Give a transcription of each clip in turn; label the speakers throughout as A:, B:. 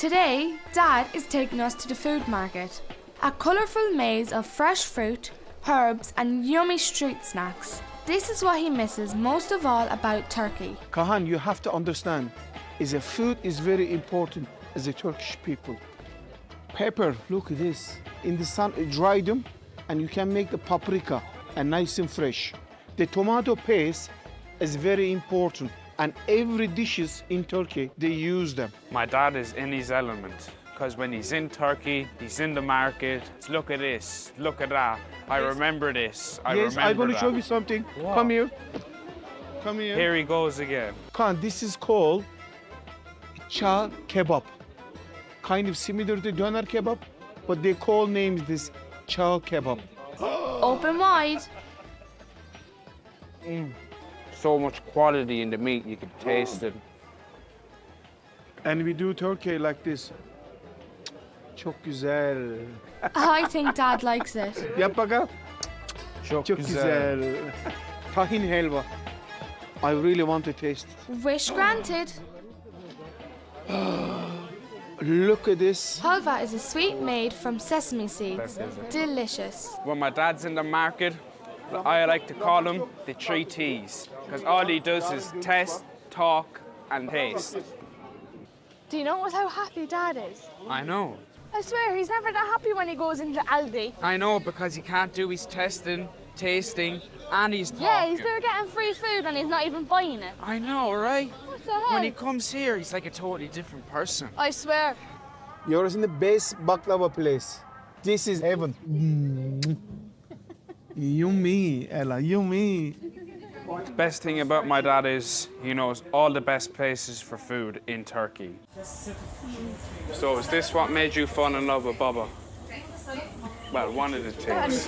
A: Today, Dad is taking us to the food market. A colourful maze of fresh fruit, herbs and yummy street snacks. This is what he misses most of all about Turkey.
B: Kahan, you have to understand, food is very important as a Turkish people. Pepper, look at this. In the sun, dry them, and you can make the paprika and nice and fresh. The tomato paste is very important, and every dishes in Turkey, they use them.
C: My dad is in his element, because when he's in Turkey, he's in the market. Look at this, look at that. I remember this, I remember
B: I'm going to
C: that.
B: show you something.
C: What?
B: Come here. Come here.
C: Here he goes again.
B: Kahan, this is called cha kebab. Kind of similar to doner kebab, but they call names this cha kebab.
A: Open wide.
C: So much quality in the meat, you can taste it.
B: And we do Turkey like this. Çok güzel.
A: I think Dad likes it.
B: Yap bakalım.
C: Çok
B: Çok güzel. Tahin helva. I really want to taste it.
A: Wish granted.
B: Look at this.
A: Halva is a sweet made from sesame seeds. Delicious.
C: When my dad's in the market, I like to call him the 3 T's, because all he does is test, talk, and taste.
D: Do you notice how happy Dad is?
C: I know.
D: I swear, he's never that happy when he goes into Aldi.
C: I know, because he can't do his testing, tasting, and he's talking.
D: Yeah, he's there getting free food and he's not even buying it.
C: I know, right?
D: What the hell?
C: When he comes here, he's like a totally different person.
D: I swear.
B: You're in the best baklava place. This is heaven. Yummy, Ella, yummy.
C: The best thing about my dad is he knows all the best places for food in Turkey. So is this what made you fall in love with Baba? Well, one of the things.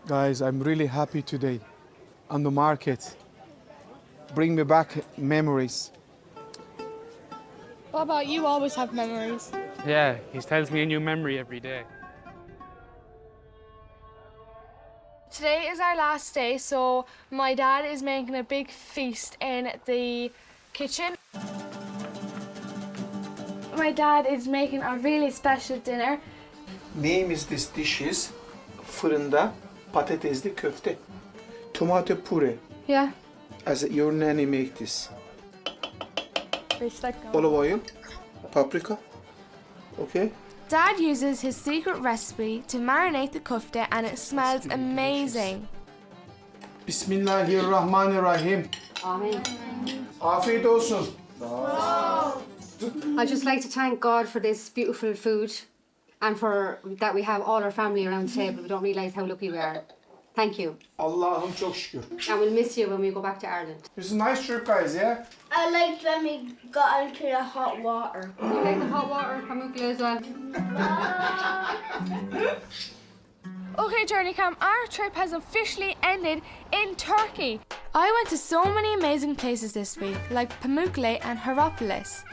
B: Guys, I'm really happy today on the market. Bring me back memories.
D: Baba, you always have memories.
C: Yeah, he tells me a new memory every day.
A: Today is our last day, so my dad is making a big feast in the kitchen. My dad is making a really special dinner.
B: Name is this dishes? Fırında patatesli köfte. Tomato puree.
A: Yeah.
B: As your nanny make this.
A: Olive
B: Olive oil, paprika. Okay.
A: Dad uses his secret recipe to marinate the kofta and it smells amazing.
B: Bismillahirrahmanirrahim.
E: Amen.
B: Afiyet olsun.
E: I'd just like to thank God for this beautiful food and for that we have all our family around the table. We don't realise how lucky we are. Thank you.
B: Allah'ım çok şükür.
E: And we'll miss you when we go back to Ireland.
B: This is a nice trip, guys, yeah?
F: I liked when we got into the hot water.
E: You like the hot water, Pamukla, as well?
A: Okay, Journey Cam, our trip has officially ended in Turkey. I went to so many amazing places this week, like Pamukkale and Hierapolis.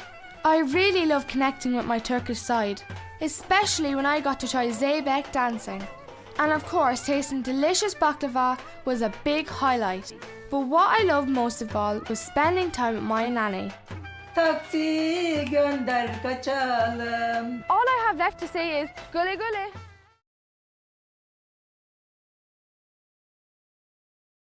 A: I really love connecting with my Turkish side, especially when I got to try Zeybek dancing. And of course, tasting delicious baklava was a big highlight. But what I loved most of all was spending time with my nanny.
G: Taksi gönder kaçalım.
D: All I have left to say is, gule gule.